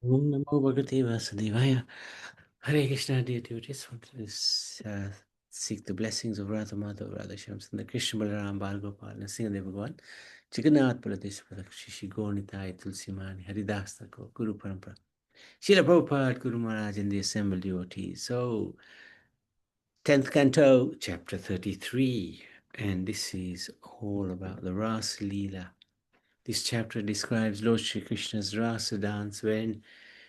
Om Namo Bhagavate Vasudevaya. Hare Krishna, dear devotees. Want to seek the blessings of Radha Madhava, Radha Shyam Sundar, Krishna Balaram, Bal Gopal, and Singha Bhagavan, Jagannath Baladesh Shishi Gornitai, Tulsi Mani, Haridas Thakur, Guru Parampara, Srila Prabhupada, Guru Maharaj, and the assembled devotees. So, 10th Canto, chapter 33, and this is all about the Rasa Leela. This chapter describes Lord Shri Krishna's Rasa dance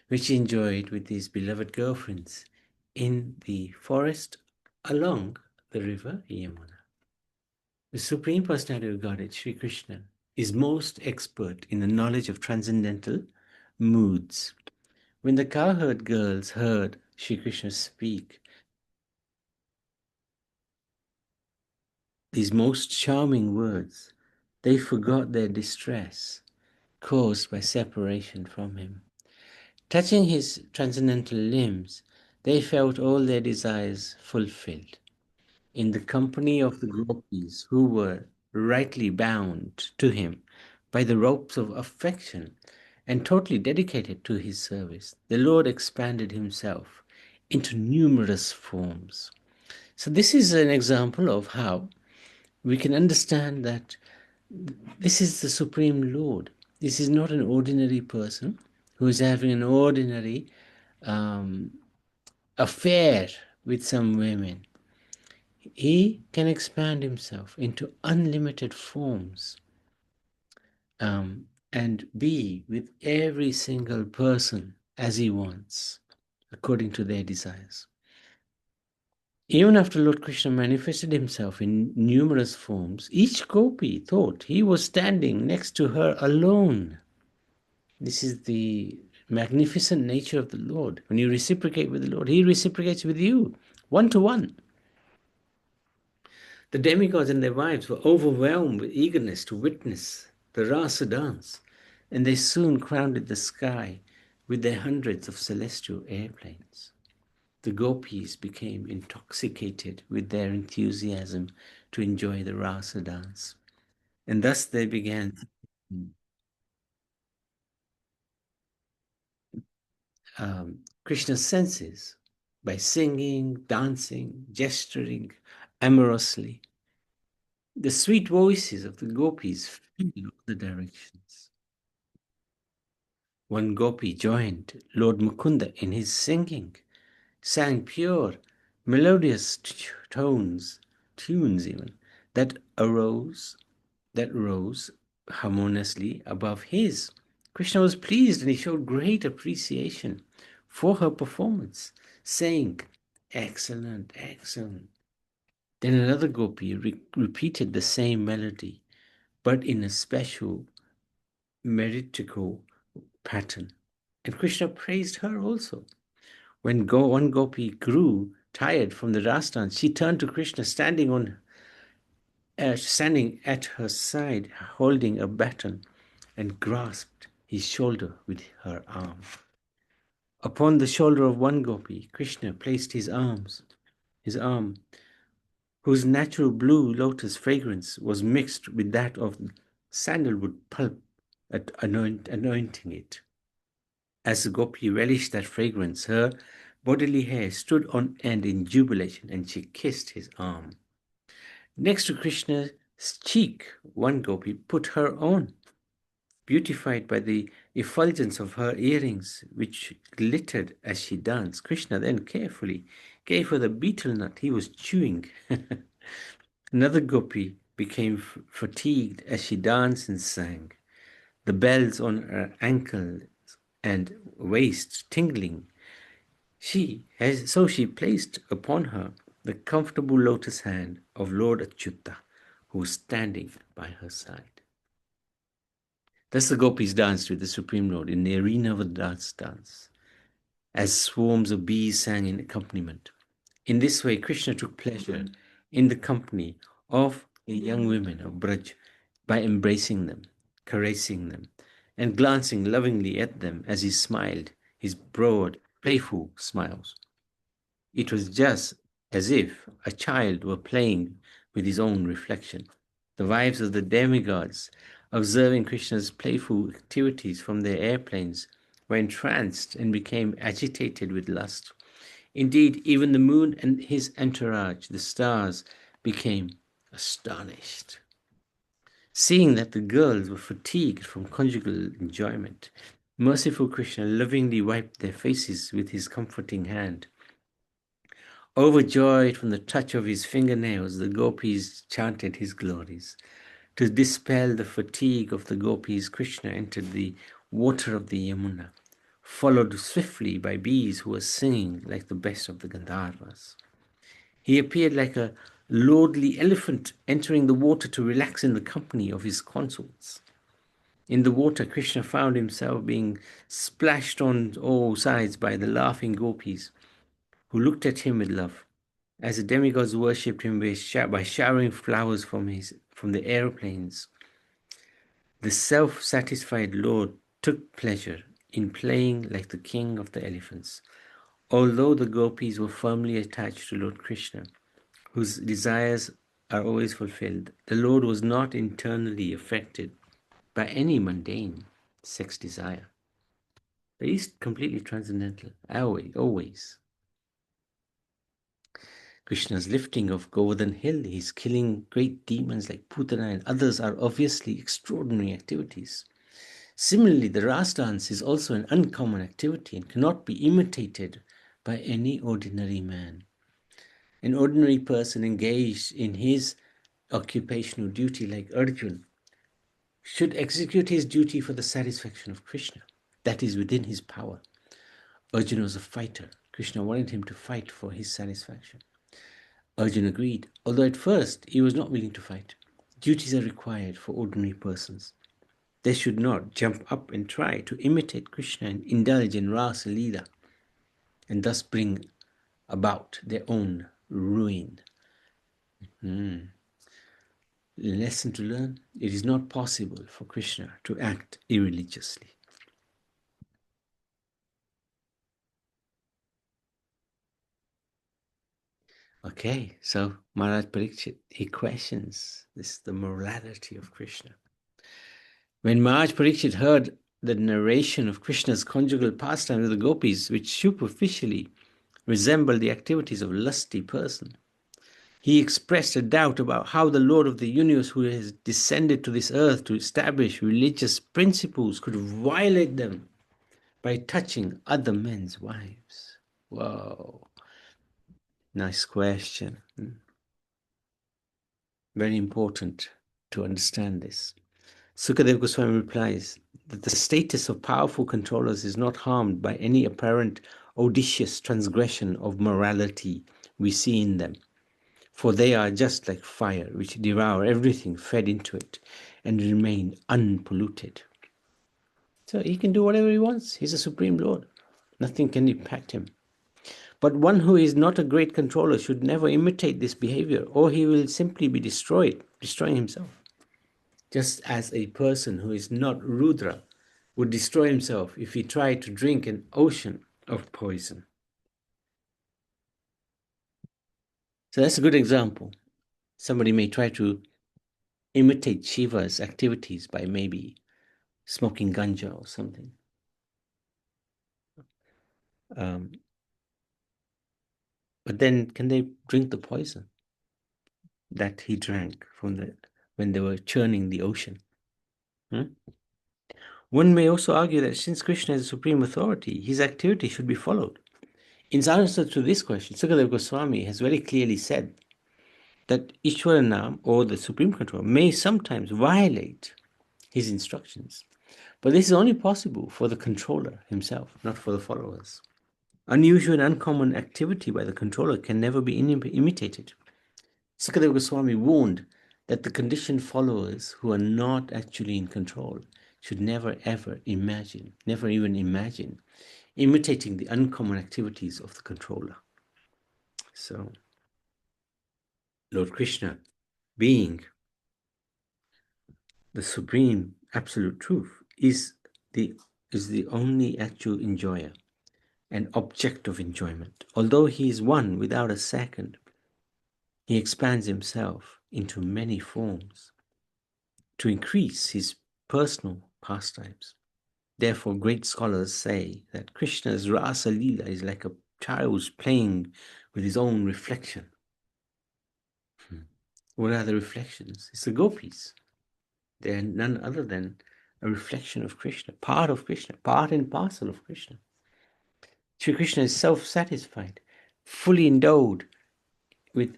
which he enjoyed with his beloved girlfriends in the forest along the river Yamuna. The Supreme Personality of Godhead, Sri Krishna, is most expert in the knowledge of transcendental moods. When the cowherd girls heard Sri Krishna speak these most charming words, they forgot their distress caused by separation from him. Touching his transcendental limbs, they felt all their desires fulfilled. In the company of the gopis who were rightly bound to him by the ropes of affection and totally dedicated to his service, the Lord expanded himself into numerous forms. So, this is an example of how we can understand that this is the Supreme Lord. This is not an ordinary person who is having an ordinary um, affair with some women. He can expand himself into unlimited forms and be with every single person as he wants, according to their desires. Even after Lord Krishna manifested himself in numerous forms, each gopi thought he was standing next to her alone. This is the magnificent nature of the Lord. When you reciprocate with the Lord, he reciprocates with you, one to one. The demigods and their wives were overwhelmed with eagerness to witness the Rasa dance, and they soon crowded the sky with their hundreds of celestial airplanes. The gopis became intoxicated with their enthusiasm to enjoy the Rasa dance, and thus they began Krishna's senses by singing, dancing, gesturing amorously. The sweet voices of the gopis filled all the directions. One gopi joined Lord Mukunda in his singing, sang pure, melodious tunes even, that rose harmoniously above his. Krishna was pleased and he showed great appreciation for her performance, saying, "Excellent, excellent." Then another gopi repeated the same melody, but in a special meritical pattern. And Krishna praised her also. When one gopi grew tired from the ras dance, she turned to Krishna, standing at her side, holding a baton, and grasped his shoulder with her arm. Upon the shoulder of one gopi, Krishna placed his arm, whose natural blue lotus fragrance was mixed with that of sandalwood pulp, anointing it. As the gopi relished that fragrance, her bodily hair stood on end in jubilation, and she kissed his arm. Next to Krishna's cheek, one gopi put her on, beautified by the effulgence of her earrings, which glittered as she danced. Krishna then carefully gave her the betel nut he was chewing. Another gopi became fatigued as she danced and sang, the bells on her ankles and waist tingling. So she placed upon her the comfortable lotus hand of Lord Achyuta, who was standing by her side. Thus the gopis danced with the Supreme Lord in the arena of the dance, as swarms of bees sang in accompaniment. In this way, Krishna took pleasure in the company of the young women of Braj by embracing them, caressing them, and glancing lovingly at them as he smiled, his broad, playful smiles. It was just as if a child were playing with his own reflection. The wives of the demigods, observing Krishna's playful activities from their airplanes, were entranced and became agitated with lust. Indeed, even the moon and his entourage, the stars, became astonished. Seeing that the girls were fatigued from conjugal enjoyment, merciful Krishna lovingly wiped their faces with his comforting hand. Overjoyed from the touch of his fingernails, the gopis chanted his glories. To dispel the fatigue of the gopis, Krishna entered the water of the Yamuna, followed swiftly by bees who were singing like the best of the Gandharvas. He appeared like a lordly elephant entering the water to relax in the company of his consorts. In the water, Krishna found himself being splashed on all sides by the laughing gopis, who looked at him with love. As the demigods worshipped him by showering flowers from the aeroplanes, the self-satisfied Lord took pleasure in playing like the king of the elephants. Although the gopis were firmly attached to Lord Krishna, whose desires are always fulfilled, the Lord was not internally affected by any mundane sex desire. But he's completely transcendental, always. Krishna's lifting of Govardhan Hill, his killing great demons like Putana and others are obviously extraordinary activities. Similarly, the Ras dance is also an uncommon activity and cannot be imitated by any ordinary man. An ordinary person engaged in his occupational duty like Arjun should execute his duty for the satisfaction of Krishna. That is within his power. Arjuna was a fighter. Krishna wanted him to fight for his satisfaction. Arjuna agreed, although at first he was not willing to fight. Duties are required for ordinary persons. They should not jump up and try to imitate Krishna and indulge in Rasa Leela and thus bring about their own ruin. Lesson to learn: it is not possible for Krishna to act irreligiously. Okay, so Maharaj Parikshit, he questions the morality of Krishna. When Maharaj Parikshit heard the narration of Krishna's conjugal pastime with the gopis, which superficially resembled the activities of a lusty person, he expressed a doubt about how the Lord of the universe, who has descended to this earth to establish religious principles, could violate them by touching other men's wives. Whoa, nice question. Very important to understand this. Sukadeva Goswami replies that the status of powerful controllers is not harmed by any apparent audacious transgression of morality we see in them, for they are just like fire, which devour everything fed into it and remain unpolluted. So he can do whatever he wants. He's a supreme Lord. Nothing can impact him. But one who is not a great controller should never imitate this behavior, or he will simply be destroying himself. Just as a person who is not Rudra would destroy himself if he tried to drink an ocean of poison. So that's a good example. Somebody may try to imitate Shiva's activities by maybe smoking ganja or something. But then can they drink the poison that he drank when they were churning the ocean? One may also argue that since Krishna is the supreme authority, his activity should be followed. In answer to this question, Sukadeva Goswami has very clearly said that Ishwaranam, or the supreme controller, may sometimes violate his instructions. But this is only possible for the controller himself, not for the followers. Unusual and uncommon activity by the controller can never be imitated. Sukadeva Goswami warned that the conditioned followers who are not actually in control should never even imagine imitating the uncommon activities of the controller. So, Lord Krishna, being the supreme absolute truth, is the only actual enjoyer and object of enjoyment. Although he is one without a second, he expands himself into many forms to increase his personal pastimes. Therefore, great scholars say that Krishna's Rasa Leela is like a child playing with his own reflection. What are the reflections? It's the gopis. They are none other than a reflection of Krishna, part and parcel of Krishna. Sri Krishna is self-satisfied, fully endowed with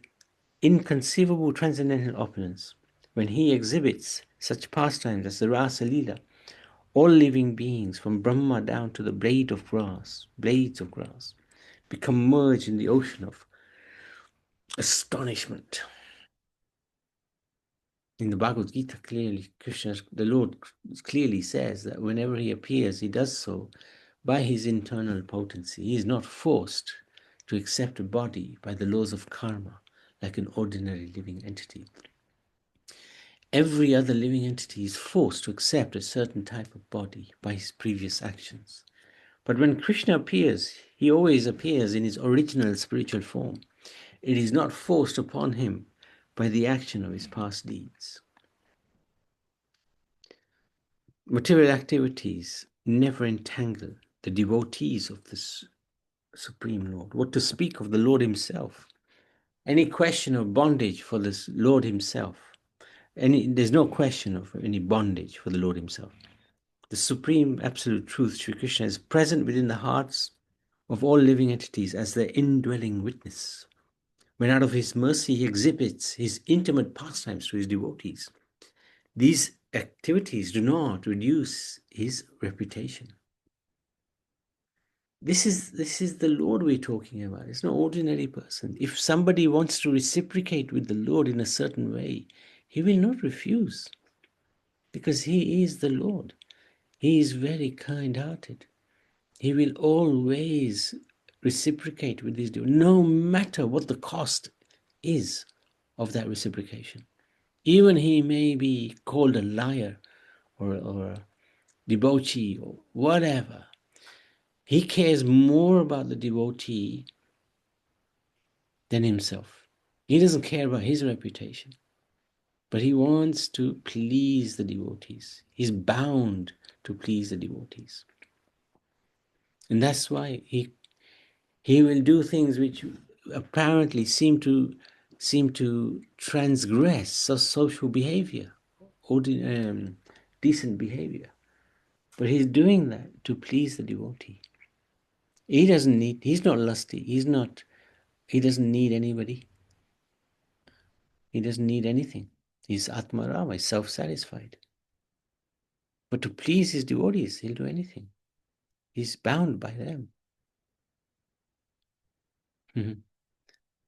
inconceivable transcendental opulence. When he exhibits such pastimes as the Rasa Leela, all living beings, from Brahma down to the blades of grass, become merged in the ocean of astonishment. In the Bhagavad Gita, clearly, the Lord clearly says that whenever he appears, he does so by his internal potency. He is not forced to accept a body by the laws of karma like an ordinary living entity. Every other living entity is forced to accept a certain type of body by his previous actions. But when Krishna appears, he always appears in his original spiritual form. It is not forced upon him by the action of his past deeds. Material activities never entangle the devotees of the Supreme Lord. What to speak of the Lord himself? Any question of bondage for the Lord himself? There's no question of any bondage for the Lord himself. The Supreme Absolute Truth, Sri Krishna, is present within the hearts of all living entities as their indwelling witness. When out of his mercy he exhibits his intimate pastimes to his devotees, these activities do not reduce his reputation. This is the Lord we're talking about. It's no ordinary person. If somebody wants to reciprocate with the Lord in a certain way, he will not refuse, because he is the Lord. He is very kind-hearted. He will always reciprocate with his devotees, no matter what the cost is of that reciprocation. Even he may be called a liar or a debauchee or whatever. He cares more about the devotee than himself. He doesn't care about his reputation, but he wants to please the devotees. He's bound to please the devotees. And that's why he will do things which apparently seem to transgress social behavior, decent behavior. But he's doing that to please the devotee. He's not lusty. He doesn't need anybody. He doesn't need anything. He's Atmarama, he's self-satisfied. But to please his devotees, he'll do anything. He's bound by them.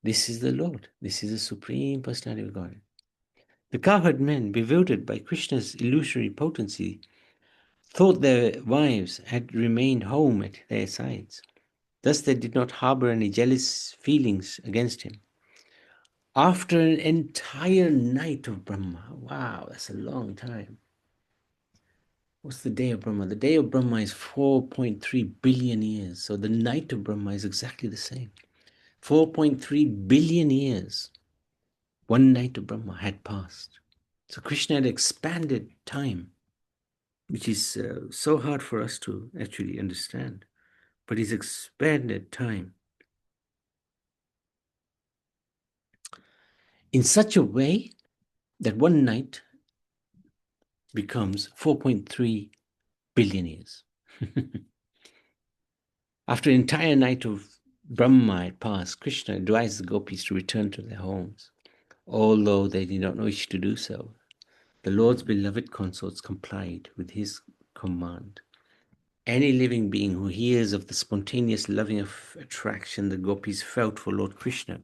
This is the Lord. This is the Supreme Personality of God. The cowherd men, bewildered by Krishna's illusory potency, thought their wives had remained home at their sides. Thus they did not harbor any jealous feelings against him. After an entire night of Brahma, wow, that's a long time. What's the day of Brahma? The day of Brahma is 4.3 billion years. So the night of Brahma is exactly the same. 4.3 billion years. One night of Brahma had passed. So Krishna had expanded time, which is so hard for us to actually understand. But he's expanded time in such a way that one night becomes 4.3 billion years. After an entire night of Brahma had passed, Krishna advised the gopis to return to their homes. Although they did not wish to do so, the Lord's beloved consorts complied with his command. Any living being who hears of the spontaneous loving attraction the gopis felt for Lord Krishna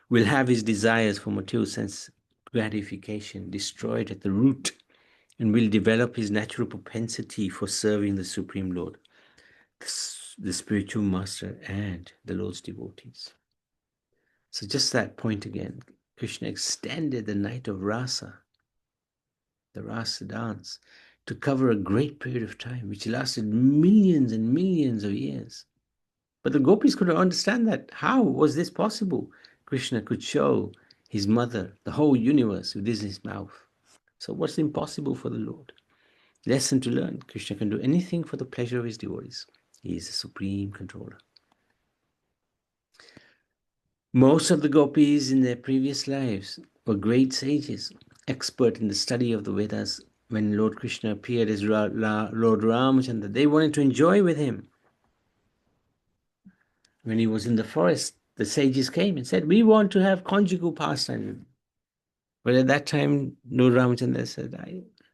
will have his desires for material sense gratification destroyed at the root and will develop his natural propensity for serving the Supreme Lord, the spiritual master, and the Lord's devotees. So just that point again, Krishna extended the night of Rasa, the Rasa dance, to cover a great period of time, which lasted millions and millions of years. But the gopis couldn't understand that. How was this possible? Krishna could show his mother the whole universe within his mouth. So what's impossible for the Lord? Lesson to learn. Krishna can do anything for the pleasure of his devotees. He is the supreme controller. Most of the gopis in their previous lives were great sages, expert in the study of the Vedas. When Lord Krishna appeared as Lord Ramachandra, they wanted to enjoy with him. When he was in the forest, the sages came and said, "We want to have conjugal pastime." But at that time, Lord Ramachandra said,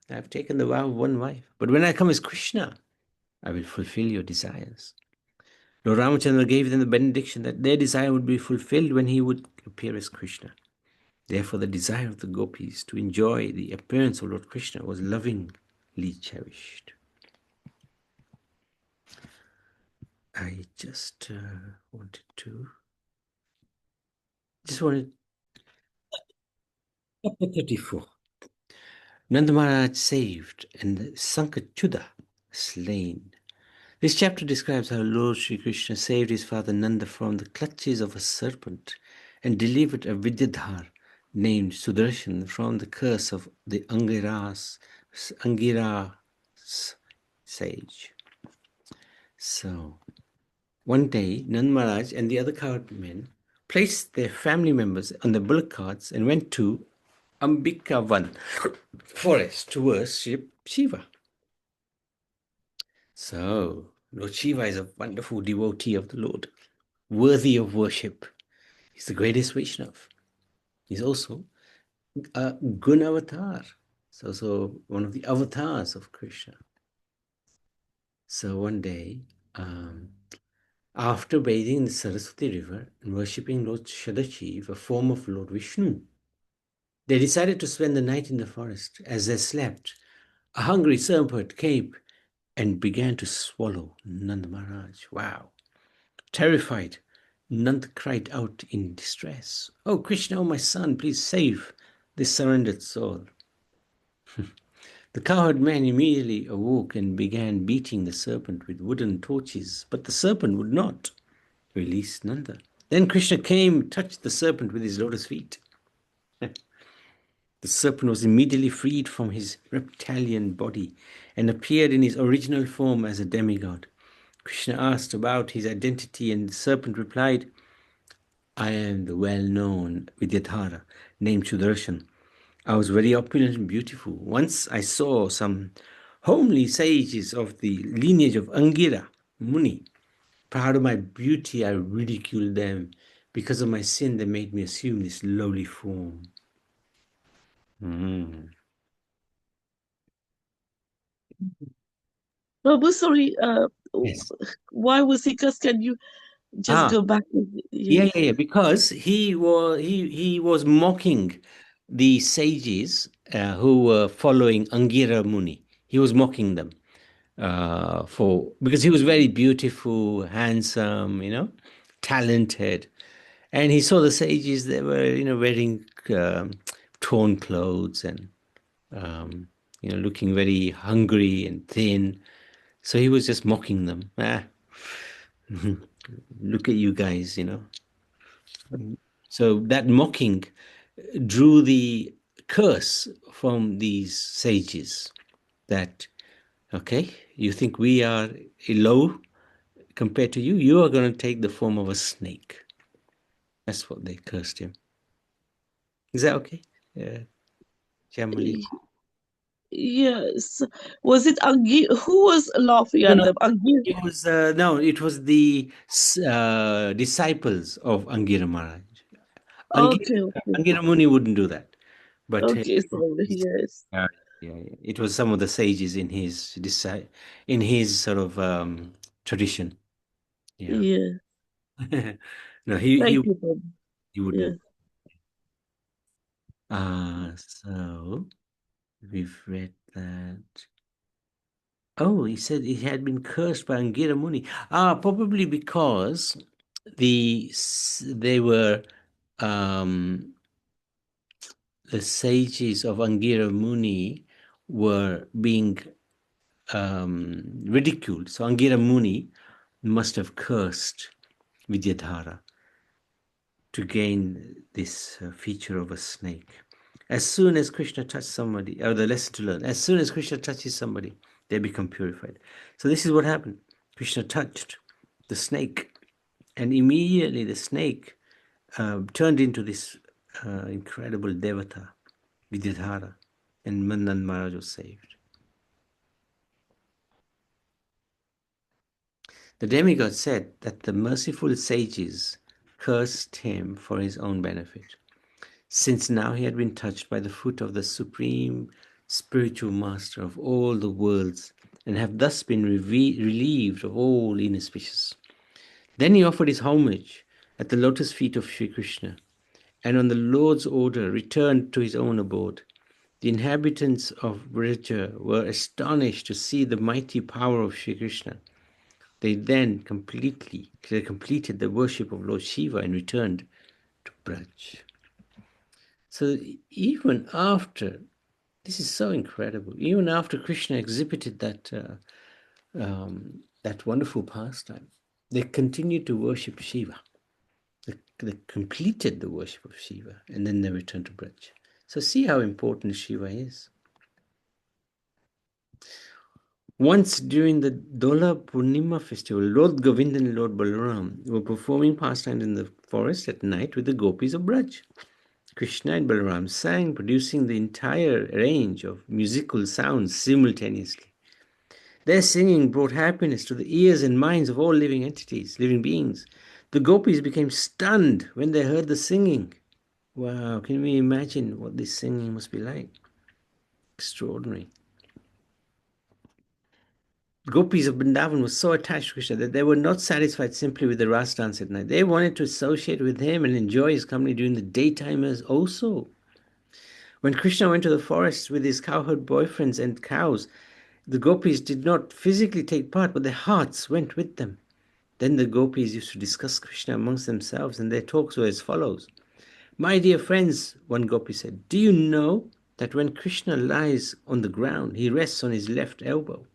I've taken the vow of one wife. But when I come as Krishna, I will fulfill your desires. Lord Ramachandra gave them the benediction that their desire would be fulfilled when he would appear as Krishna. Therefore, the desire of the gopis to enjoy the appearance of Lord Krishna was lovingly cherished. I wanted chapter 34. Nanda Maharaj saved and Sankachuda slain. This chapter describes how Lord Sri Krishna saved his father Nanda from the clutches of a serpent and delivered a Vidyadhar named Sudarshan from the curse of the Angira sage. So, one day, Nand Maharaj and the other cowherd men placed their family members on the bullock carts and went to Ambikavan forest to worship Shiva. So, Lord Shiva is a wonderful devotee of the Lord, worthy of worship. He's the greatest Vaishnav. He's also a Gun avatar. He's also one of the avatars of Krishna. So one day, after bathing in the Saraswati river and worshipping Lord Shadachiv, a form of Lord Vishnu, they decided to spend the night in the forest. As they slept, a hungry serpent came and began to swallow Nand Maharaj. Wow. Terrified, Nand cried out in distress, "Oh Krishna, oh my son, please save this surrendered soul." The cowherd man immediately awoke and began beating the serpent with wooden torches, but the serpent would not release Nanda. Then Krishna came, touched the serpent with his lotus feet. The serpent was immediately freed from his reptilian body and appeared in his original form as a demigod. Krishna asked about his identity, and the serpent replied, "I am the well-known Vidyadhara named Sudarshan. I was very opulent and beautiful. Once I saw some homely sages of the lineage of Angira Muni. Proud of my beauty, I ridiculed them. Because of my sin, they made me assume this lowly form." Mm. Prabhu, sorry, Yes. why was he cursed? Can you just Ah, go back? yeah, Yes. yeah, yeah. Because he was mocking the sages who were following Angira Muni. He was mocking them for because he was very beautiful, handsome, talented, and he saw the sages. They were, wearing torn clothes and looking very hungry and thin. So he was just mocking them. Look at you guys. So that mocking drew the curse from these sages that, okay, you think we are low compared to you? You are going to take the form of a snake. That's what they cursed him. Is that okay? Yeah, Jamali. Yes. Was it Angi? Who was laughing No, at no, them? Angi? it was the disciples of Angira Maharaj. Angira, Okay, okay. Angira Muni wouldn't do that, but Okay, sorry. Yes. yeah, yeah, yeah. It was some of the sages in his sort of tradition. Yeah. Yeah. No, he Thank he you, Prabhu. he would Yeah. do. So we've read that. Oh, he said he had been cursed by Angira Muni. Probably because they were um, the sages of Angira Muni were being ridiculed. So Angira Muni must have cursed Vidyadhara to gain this feature of a snake. As soon as Krishna touches somebody, or the lesson to learn, as soon as Krishna touches somebody, they become purified. So this is what happened. Krishna touched the snake, and immediately the snake turned into this incredible devata, Vidyadhara, and Mandan Maharaj was saved. The demigod said that the merciful sages cursed him for his own benefit, since now he had been touched by the foot of the supreme spiritual master of all the worlds, and have thus been relieved of all inauspicious. Then he offered his homage at the lotus feet of Sri Krishna, and on the Lord's order returned to his own abode. The inhabitants of Vraja were astonished to see the mighty power of Sri Krishna. They then completed the worship of Lord Shiva and returned to Braj. So even after, this is so incredible, even after Krishna exhibited that wonderful pastime, they continued to worship Shiva. They completed the worship of Shiva and then they returned to Braj. So see how important Shiva is. Once during the Dola Purnima festival, Lord Govind and Lord Balaram were performing pastimes in the forest at night with the gopis of Braj. Krishna and Balaram sang, producing the entire range of musical sounds simultaneously. Their singing brought happiness to the ears and minds of all living entities, living beings. The gopis became stunned when they heard the singing. Wow, can we imagine what this singing must be like? Extraordinary. Gopis of Vrindavan were so attached to Krishna that they were not satisfied simply with the Ras dance at night. They wanted to associate with him and enjoy his company during the daytime as also. When Krishna went to the forest with his cowherd boyfriends and cows, the gopis did not physically take part, but their hearts went with them. Then the gopis used to discuss Krishna amongst themselves, and their talks were as follows. My dear friends, one gopi said, do you know that when Krishna lies on the ground, he rests on his left elbow,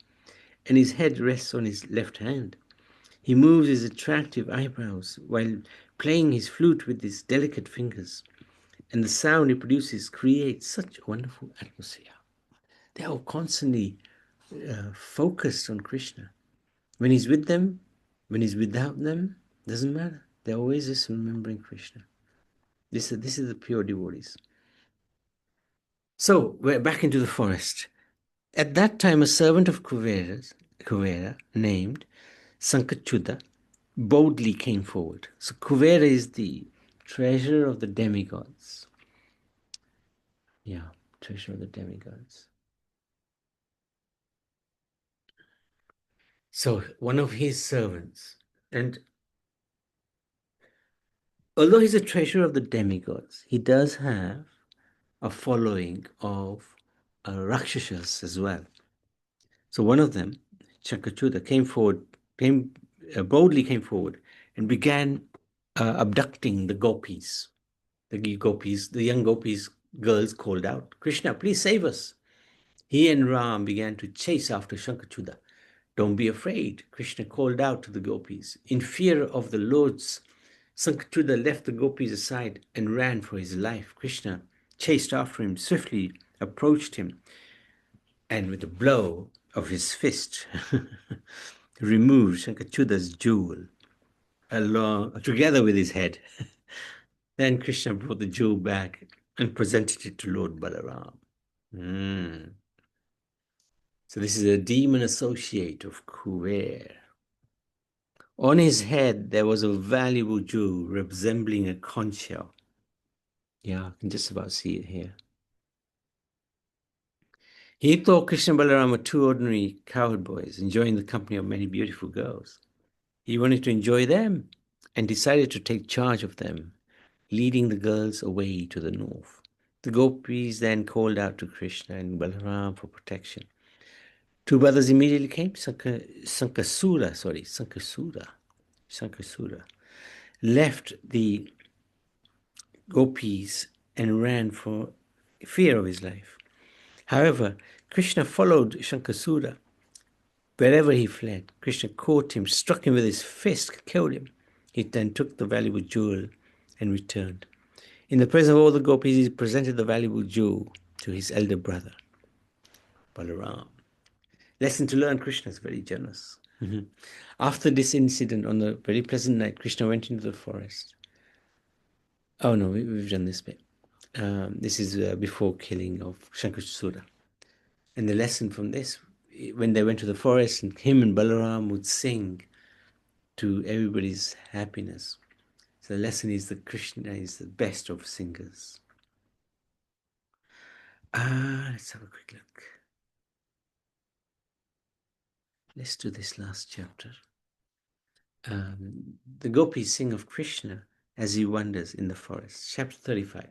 and his head rests on his left hand? He moves his attractive eyebrows while playing his flute with his delicate fingers, and the sound he produces creates such a wonderful atmosphere. They are constantly focused on Krishna. When he's with them, when he's without them, doesn't matter. They're always just remembering Krishna. This is the pure devotees. So we're back into the forest. At that time, a servant of Kuvera named Sankachuda boldly came forward. So Kuvera is the treasurer of the demigods. Yeah, treasurer of the demigods. So one of his servants, and although he's a treasurer of the demigods, he does have a following of Rakshasas as well. So one of them, Chankachuda, boldly came forward and began abducting the gopis. The young gopis girls called out, Krishna, please save us. He and Ram began to chase after Shankachuda. Don't be afraid, Krishna called out to the gopis. In fear of the lords, Sankachuda left the gopis aside and ran for his life. Krishna chased after him, swiftly approached him, and with a blow of his fist, removed Shankachuda's jewel together with his head. Then Krishna brought the jewel back and presented it to Lord Balaram. So this is a demon associate of Kuber. On his head, there was a valuable jewel resembling a conch shell. Yeah, I can just about see it here. He thought Krishna and Balaram were two ordinary cowherd boys enjoying the company of many beautiful girls. He wanted to enjoy them and decided to take charge of them, leading the girls away to the north. The gopis then called out to Krishna and Balaram for protection. Two brothers immediately came. Sankasura left the gopis and ran for fear of his life. However, Krishna followed Shankasura wherever he fled. Krishna caught him, struck him with his fist, killed him. He then took the valuable jewel and returned. In the presence of all the gopis, he presented the valuable jewel to his elder brother, Balaram. Lesson to learn: Krishna is very generous. After this incident, on a very pleasant night, Krishna went into the forest. Oh no, we've done this bit. This is before killing of Shankasura. And the lesson from this, when they went to the forest, and him and Balaram would sing to everybody's happiness. So the lesson is that Krishna is the best of singers. Let's have a quick look. Let's do this last chapter. The gopis sing of Krishna as he wanders in the forest. Chapter 35.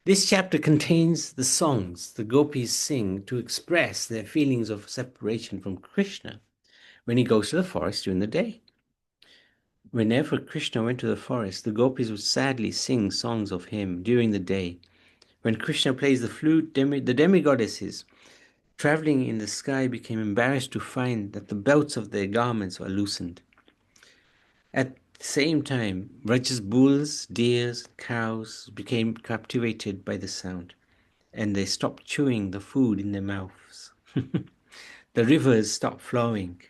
This chapter contains the songs the gopis sing to express their feelings of separation from Krishna when he goes to the forest during the day. Whenever Krishna went to the forest, the gopis would sadly sing songs of him during the day. When Krishna plays the flute, the demigoddesses traveling in the sky became embarrassed to find that the belts of their garments were loosened. At the same time, righteous bulls, deers, cows became captivated by the sound, and they stopped chewing the food in their mouths. The rivers stopped flowing.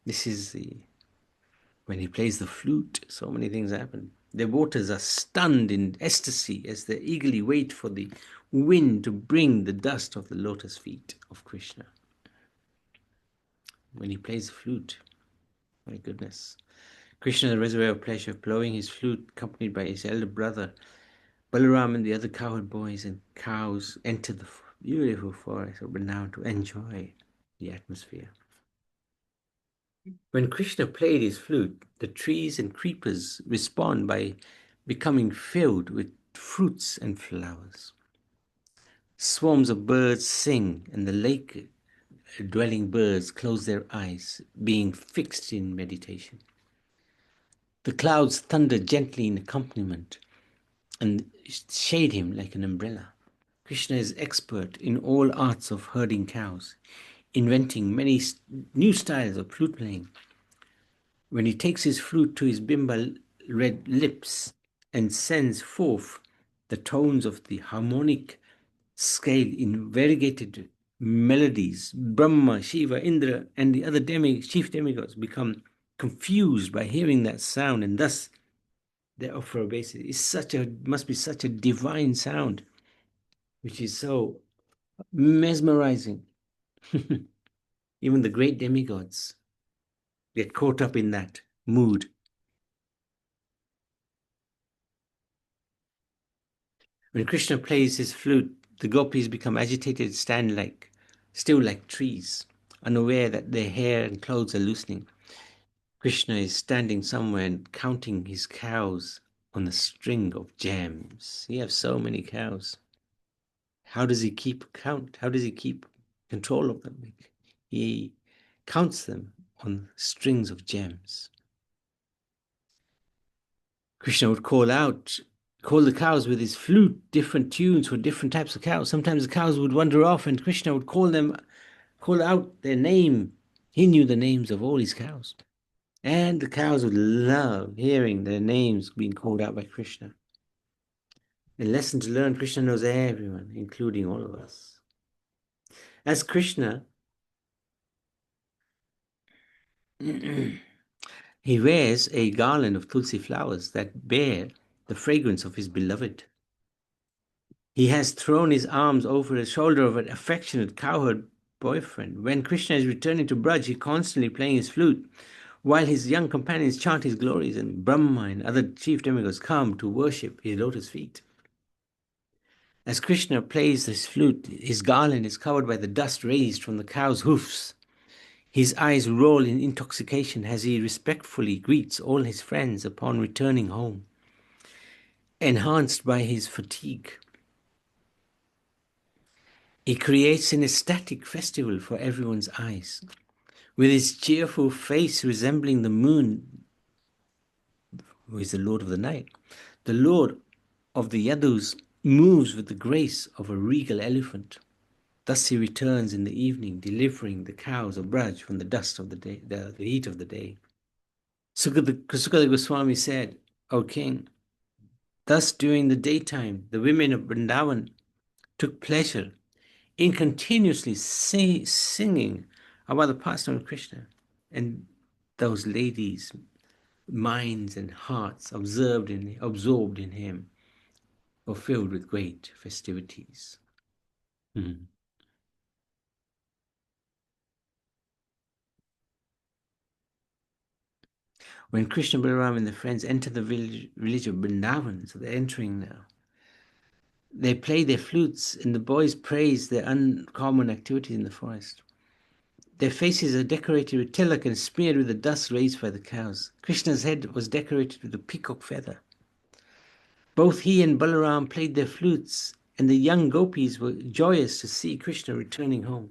This is when he plays the flute, so many things happen. Their waters are stunned in ecstasy as they eagerly wait for the wind to bring the dust of the lotus feet of Krishna. When he plays the flute, my goodness. Krishna, the reservoir of pleasure, blowing his flute, accompanied by his elder brother, Balaram and the other cowherd boys and cows entered the beautiful forest of renown to enjoy the atmosphere. When Krishna played his flute, the trees and creepers respond by becoming filled with fruits and flowers. Swarms of birds sing, and the lake-dwelling birds close their eyes, being fixed in meditation. The clouds thunder gently in accompaniment and shade him like an umbrella. Krishna is expert in all arts of herding cows, inventing many new styles of flute playing. When he takes his flute to his bimba red lips and sends forth the tones of the harmonic scale in variegated melodies, Brahma, Shiva, Indra, and the other chief demigods become confused by hearing that sound, and thus they offer obeisance. Must be such a divine sound, which is so mesmerizing. Even the great demigods get caught up in that mood. When Krishna plays his flute, the gopis become agitated, still like trees, unaware that their hair and clothes are loosening. Krishna is standing somewhere and counting his cows on a string of gems. He has so many cows. How does he keep count? How does he keep control of them? He counts them on strings of gems. Krishna would call the cows with his flute, different tunes for different types of cows. Sometimes the cows would wander off and Krishna would call out their name. He knew the names of all his cows. And the cows would love hearing their names being called out by Krishna. A lesson to learn: Krishna knows everyone, including all of us. As Krishna, he wears a garland of tulsi flowers that bear the fragrance of his beloved. He has thrown his arms over the shoulder of an affectionate cowherd boyfriend. When Krishna is returning to Braj, he constantly playing his flute, while his young companions chant his glories, and Brahma and other chief demigods come to worship his lotus feet. As Krishna plays his flute, his garland is covered by the dust raised from the cow's hoofs. His eyes roll in intoxication as he respectfully greets all his friends upon returning home, enhanced by his fatigue. He creates an ecstatic festival for everyone's eyes, with his cheerful face resembling the moon, who is the lord of the night. The lord of the Yadus moves with the grace of a regal elephant. Thus he returns in the evening, delivering the cows of Braj from the dust of the day, the heat of the day. Sukadeva Goswami said, O king, Thus, during the daytime, the women of Vrindavan took pleasure in continuously singing about the pastime of Krishna. And those ladies' minds and hearts absorbed in him were filled with great festivities. Hmm. When Krishna, Balaram, and their friends enter the village of Vrindavan, so they're entering now, they play their flutes, and the boys praise their uncommon activities in the forest. Their faces are decorated with tilak and smeared with the dust raised by the cows. Krishna's head was decorated with a peacock feather. Both he and Balaram played their flutes, and the young gopis were joyous to see Krishna returning home.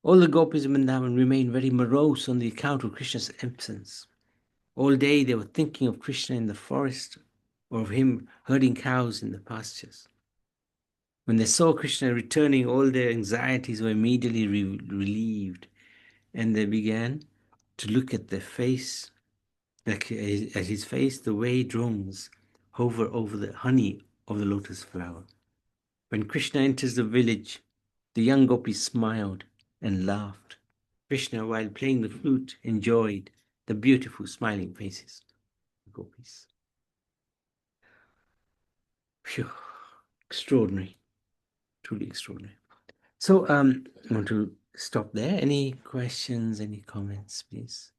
All the gopis of Vrindavan remained very morose on the account of Krishna's absence. All day they were thinking of Krishna in the forest or of him herding cows in the pastures. When they saw Krishna returning, all their anxieties were immediately relieved, and they began to look at their face, like at his face, the way drones hover over the honey of the lotus flower. When Krishna enters the village, the young gopis smiled and laughed. Krishna, while playing the flute, enjoyed the beautiful smiling faces of the gopis. Phew, extraordinary, truly extraordinary. So, I want to stop there. Any questions, any comments, please?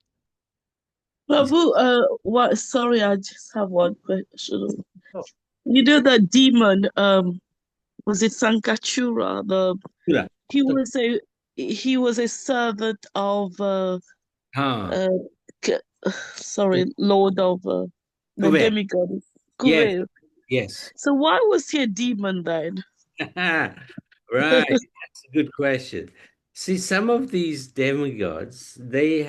Yes. Prabhu, what? Sorry, I just have one question. Oh, You know that demon, was it Sankachura? Sura. He was a he was a servant of Ah, uh K- sorry, Lord of the Kuver. demigod Yes, Kuvel. yes. So why was he a demon then? Right. That's a good question. See, some of these demigods, they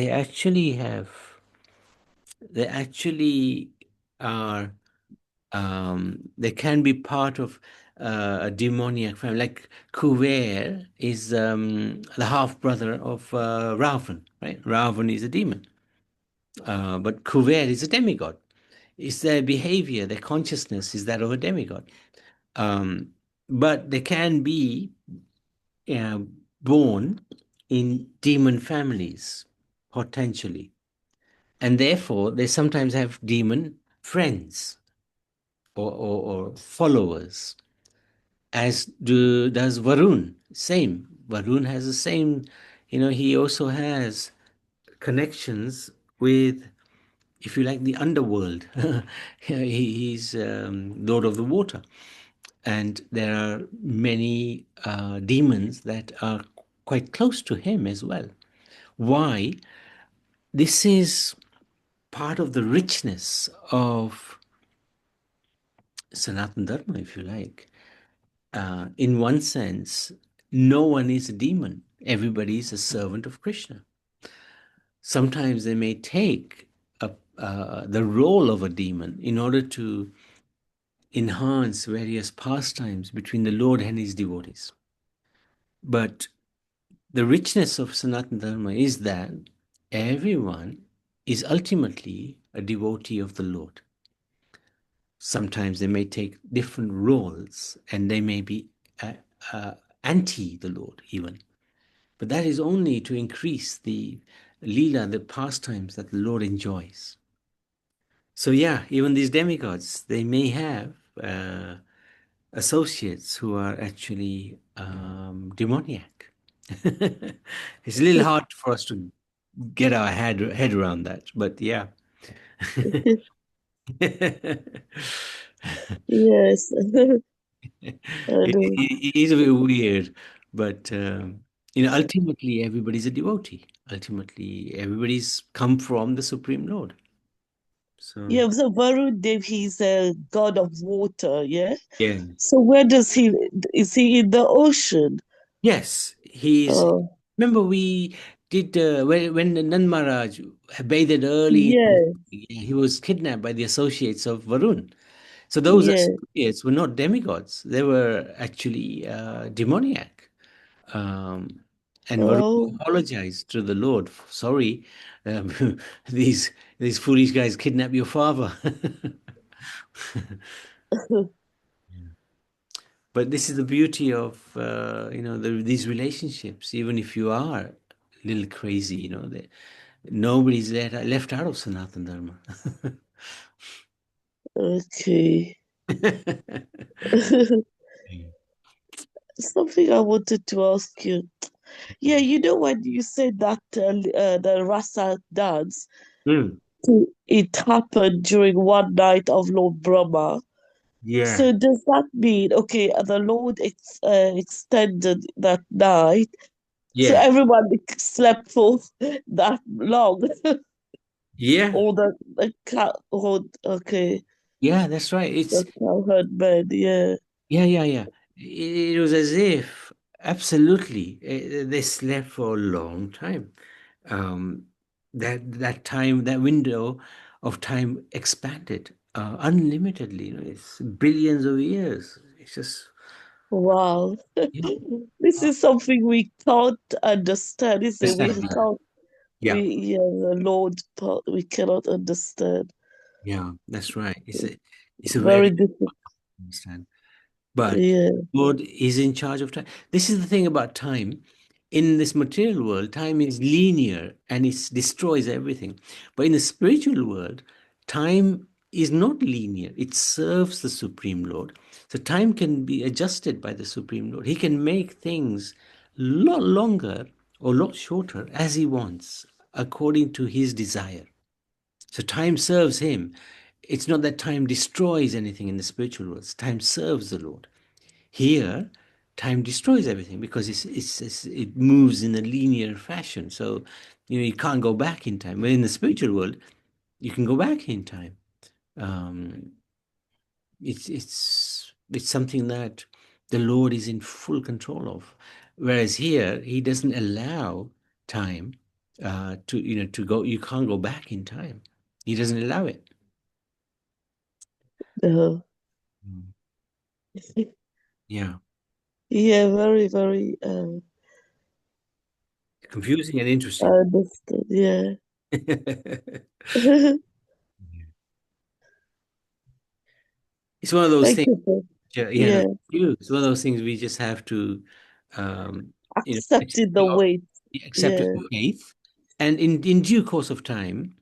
actually have, they actually are, they can be part of a demoniac family. Like Kuver is the half brother of Ravan, right? Ravan is a demon, but Kuver is a demigod. It's their behavior, their consciousness is that of a demigod. Um, but they can be uh, born in demon families, potentially. And therefore, they sometimes have demon friends or followers, as does Varun. Same. Varun has the same, he also has connections with, if you like, the underworld. He's Lord of the Water. And there are many demons that are quite close to him as well. Why? This is part of the richness of Sanatana Dharma, if you like. In one sense, no one is a demon. Everybody is a servant of Krishna. Sometimes they may take the role of a demon in order to enhance various pastimes between the Lord and his devotees. But the richness of Sanatana Dharma is that everyone is ultimately a devotee of the Lord. Sometimes they may take different roles and they may be uh, anti the Lord even. But that is only to increase the lila, the pastimes that the Lord enjoys. So yeah, even these demigods, they may have associates who are actually demoniac. It's a little hard for us to get our head around that, but yeah. it, Yes. I know. it is a bit weird, but ultimately everybody's a devotee. Ultimately, everybody's come from the Supreme Lord. So Yeah, so Varun Dev, he's a god of water, yeah? yeah, So where does he, is he in the ocean? yes, he's. Oh, Remember we did when Nand Maharaj bathed early. yeah, He was kidnapped by the associates of Varun. So those yeah. associates were not demigods; they were actually demoniac. Um, And Varun Oh. apologized to the Lord. Sorry, these these foolish guys kidnapped your father. But this is the beauty of these relationships. Even if you are a little crazy, nobody's left out of Sanatana Dharma. Okay. Something I wanted to ask you. Yeah, you know when you said that the Rasa dance, Mm, it happened during one night of Lord Brahma. yeah, So does that mean, okay, the Lord extended that night, so yeah, everyone slept for that long, yeah, or the cow, or okay, yeah. That's right. the cow herd man, yeah. Yeah, yeah, yeah. It was as if absolutely they slept for a long time. Um, that time, that window of time expanded unlimitedly. It's billions of years. It's just Wow. yeah, This is something we can't understand, is it? We understand. can't, Yeah, yeah, the Lord part, we cannot understand. yeah, that's right. It's a very Very difficult, understand. But yeah. God is in charge of time. This is the thing about time. In this material world, time is linear and it destroys everything. But in the spiritual world, time is not linear. It serves the Supreme Lord. So time can be adjusted by the Supreme Lord. He can make things a lot longer or a lot shorter as he wants, according to his desire. So time serves him. It's not that time destroys anything in the spiritual world. Time serves the Lord. Here, time destroys everything because it moves in a linear fashion. So, you can't go back in time. But in the spiritual world, you can go back in time. Um, it's something that the Lord is in full control of. Whereas here, He doesn't allow time to go. You can't go back in time. He doesn't allow it. Uh, Mm. Yeah, yeah, very, very confusing and interesting. understood, yeah. It's one of those Thank things. you for, Yeah, no, yeah, it's one of those things we just have to, um, accept accepting the weight, accept it yeah, with faith, and in due course of time,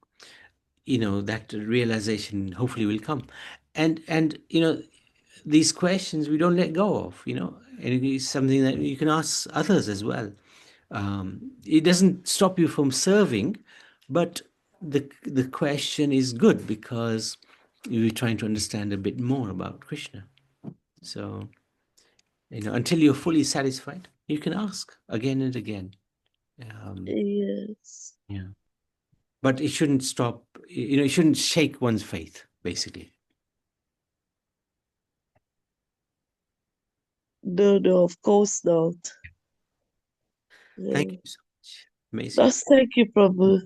that realization hopefully will come, and these questions we don't let go of, and it is something that you can ask others as well. It doesn't stop you from serving, but the question is good because you're trying to understand a bit more about Krishna. So, until you're fully satisfied, you can ask again and again. Um, yes. yeah. But it shouldn't stop, it shouldn't shake one's faith, basically. No, no, of course not. Thank Yeah. you so much. Amazing. That's thank you, Prabhu.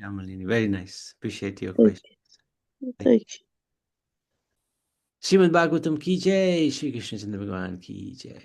Jamalini. Very nice. Appreciate your Thank question. you, Thank thank you. you. Srimad Bhagavatam ki jai. Shri Krishna Chandra Bhagavan ki jai.